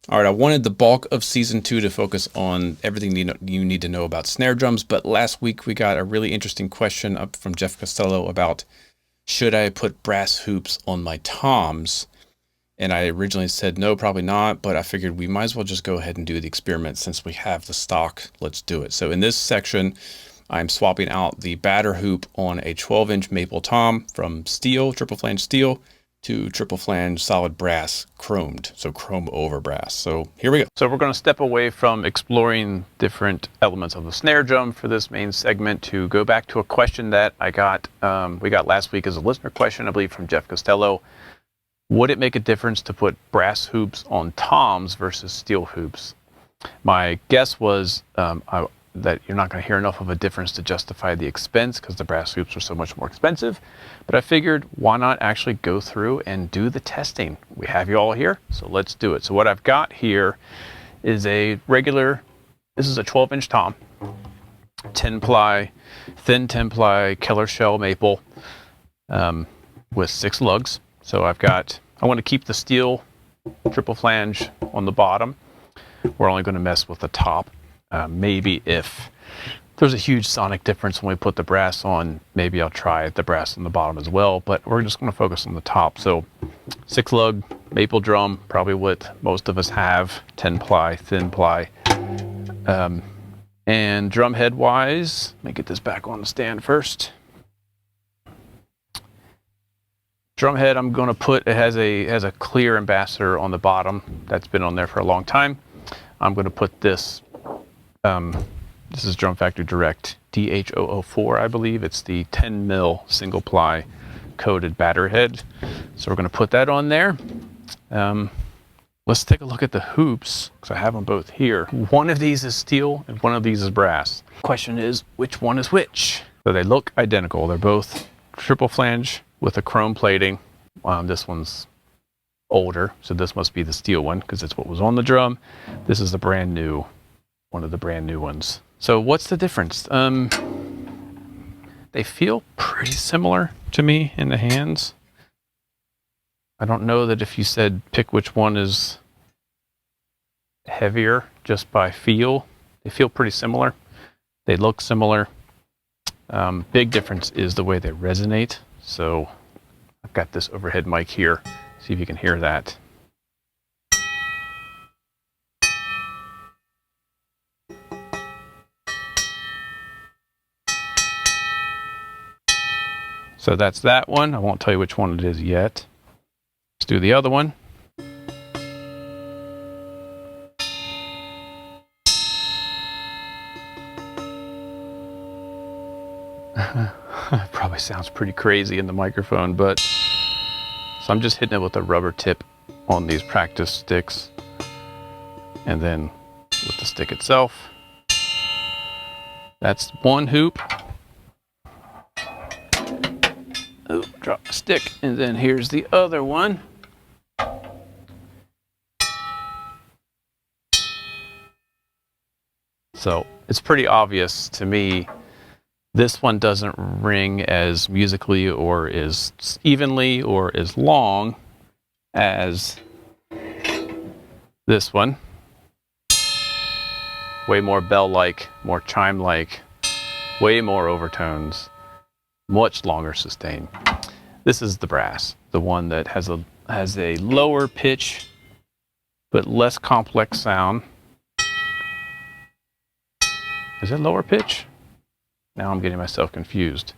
All right, I wanted the bulk of season 2 to focus on everything you need to know about snare drums, but last week we got a really interesting question up from Jeff Costello about should I put brass hoops on my toms? And I originally said no, probably not, but I figured we might as well just go ahead and do the experiment since we have the stock. Let's do it. So in this section, I'm swapping out the batter hoop on a 12-inch maple tom from steel, triple flange steel, to triple flange solid brass chromed, so chrome over brass. So here we go. So we're going to step away from exploring different elements of the snare drum for this main segment to go back to a question that we got last week as a listener question, I believe from Jeff Costello. Would it make a difference to put brass hoops on toms versus steel hoops? My guess was that you're not going to hear enough of a difference to justify the expense because the brass hoops are so much more expensive. But I figured, why not actually go through and do the testing? We have you all here, so let's do it. So what I've got here is this is a 12-inch tom, 10-ply, thin 10-ply Keller shell maple with 6 lugs. So I want to keep the steel triple flange on the bottom. We're only going to mess with the top. Maybe if there's a huge sonic difference when we put the brass on, maybe I'll try the brass on the bottom as well, but we're just going to focus on the top. So 6 lug maple drum, probably what most of us have, 10-ply, thin ply. And drum head wise, let me get this back on the stand first. Drum head, I'm going to put, it has a clear ambassador on the bottom that's been on there for a long time. I'm going to put this, this is Drum Factory Direct DH004, I believe. It's the 10 mil single ply coated batter head. So we're going to put that on there. Let's take a look at the hoops, because I have them both here. One of these is steel and one of these is brass. Question is, which one is which? So they look identical. They're both triple flange with a chrome plating. This one's older, so this must be the steel one because it's what was on the drum. This is the brand new, one of the brand new ones. So what's the difference? They feel pretty similar to me in the hands. I don't know that if you said pick which one is heavier just by feel. They feel pretty similar. They look similar. Big difference is the way they resonate. So I've got this overhead mic here. See if you can hear that. So that's that one. I won't tell you which one it is yet. Let's do the other one. Probably sounds pretty crazy in the microphone, but so I'm just hitting it with a rubber tip on these practice sticks and then with the stick itself. That's one hoop. Oh, drop the stick. And then here's the other one. So it's pretty obvious to me. This one doesn't ring as musically or as evenly or as long as this one. Way more bell-like, more chime-like, way more overtones, much longer sustain. This is the brass, the one that has a lower pitch but less complex sound. Is it lower pitch? Now I'm getting myself confused.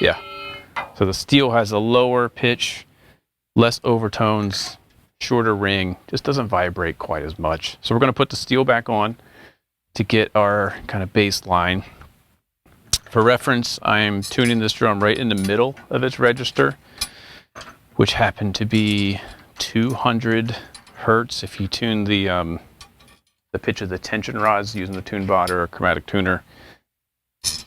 Yeah. So the steel has a lower pitch, less overtones, shorter ring, just doesn't vibrate quite as much. So we're going to put the steel back on to get our kind of baseline. For reference, I'm tuning this drum right in the middle of its register, which happened to be 200 hertz. If you tune the pitch of the tension rods using the tune bot or a chromatic tuner,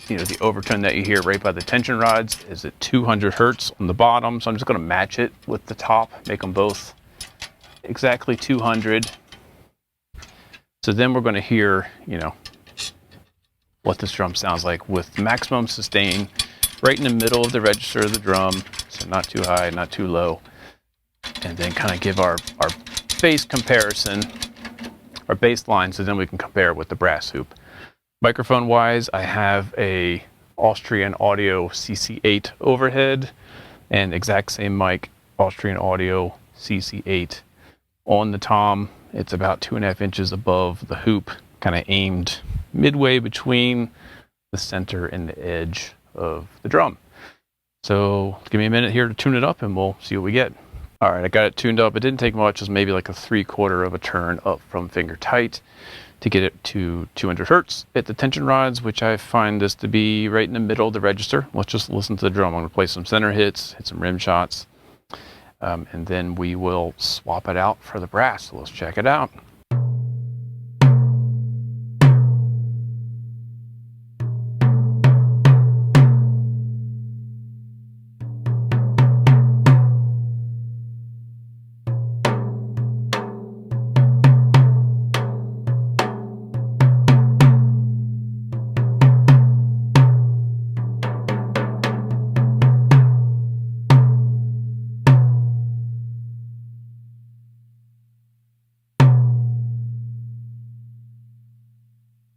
you know, the overtone that you hear right by the tension rods is at 200 hertz on the bottom. So I'm just going to match it with the top, make them both exactly 200. So then we're going to hear, you know, what this drum sounds like with maximum sustain right in the middle of the register of the drum. So not too high, not too low. and then kind of give our bass comparison, our bass line, so then we can compare it with the brass hoop. Microphone wise, I have a Austrian Audio CC8 overhead and exact same mic, Austrian Audio CC8 on the tom. It's about 2.5 inches above the hoop, kind of aimed midway between the center and the edge of the drum. So give me a minute here to tune it up and we'll see what we get. All right, I got it tuned up. It didn't take much. It was maybe like a 3/4 of a turn up from finger tight to get it to 200 hertz at the tension rods, which I find this to be right in the middle of the register. Let's just listen to the drum. I'm going to play some center hits, hit some rim shots, and then we will swap it out for the brass. So let's check it out.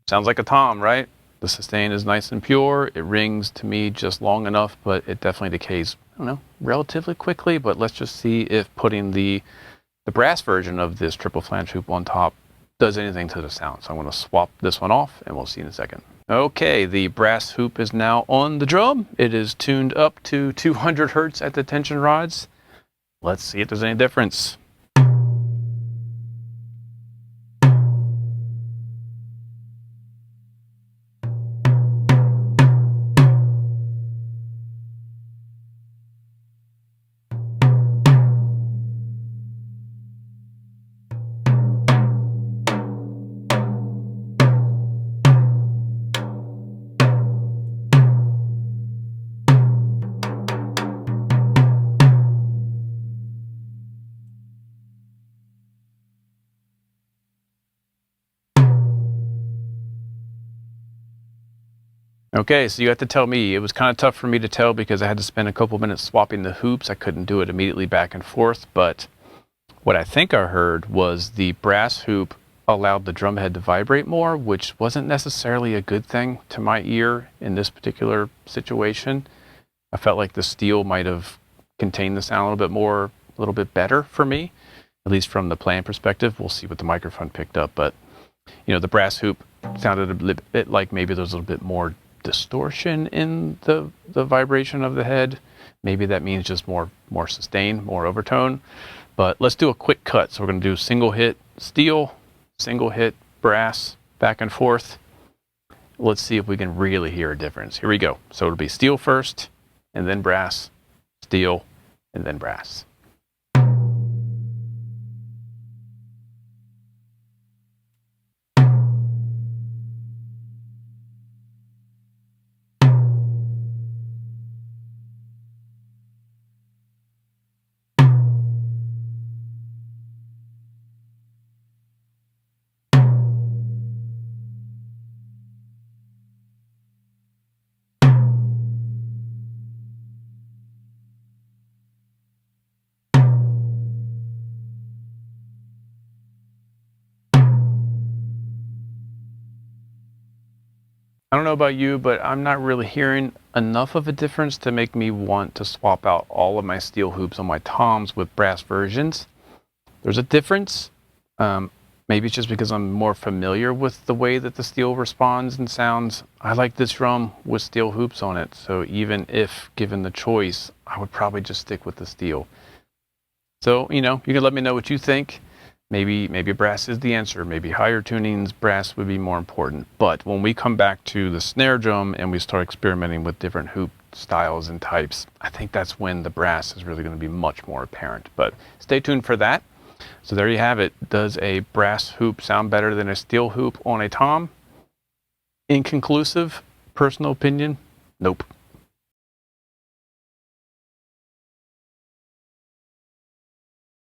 Sounds like a tom, right? The sustain is nice and pure. It rings to me just long enough, but it definitely decays, I don't know, relatively quickly. But let's just see if putting the brass version of this triple flange hoop on top does anything to the sound. So I'm going to swap this one off and we'll see in a second. Okay, the brass hoop is now on the drum. It is tuned up to 200 hertz at the tension rods. Let's see if there's any difference. Okay, so you have to tell me. It was kind of tough for me to tell because I had to spend a couple minutes swapping the hoops. I couldn't do it immediately back and forth, but what I think I heard was the brass hoop allowed the drum head to vibrate more, which wasn't necessarily a good thing to my ear in this particular situation. I felt like the steel might have contained the sound a little bit more, a little bit better for me, at least from the playing perspective. We'll see what the microphone picked up, but you know, the brass hoop sounded a bit like maybe there's a little bit more distortion in the vibration of the head. Maybe that means just more sustain, more overtone. But let's do a quick cut. So we're going to do single hit steel, single hit brass, back and forth. Let's see if we can really hear a difference. Here we go. So it'll be steel first, and then brass, steel, and then brass. I don't know about you, but I'm not really hearing enough of a difference to make me want to swap out all of my steel hoops on my toms with brass versions. There's a difference. Maybe it's just because I'm more familiar with the way that the steel responds and sounds. I like this drum with steel hoops on it, so even if given the choice, I would probably just stick with the steel. So, you know, you can let me know what you think. Maybe brass is the answer. Maybe higher tunings, brass would be more important. But when we come back to the snare drum and we start experimenting with different hoop styles and types, I think that's when the brass is really going to be much more apparent. But stay tuned for that. So there you have it. Does a brass hoop sound better than a steel hoop on a tom? Inconclusive, personal opinion, nope.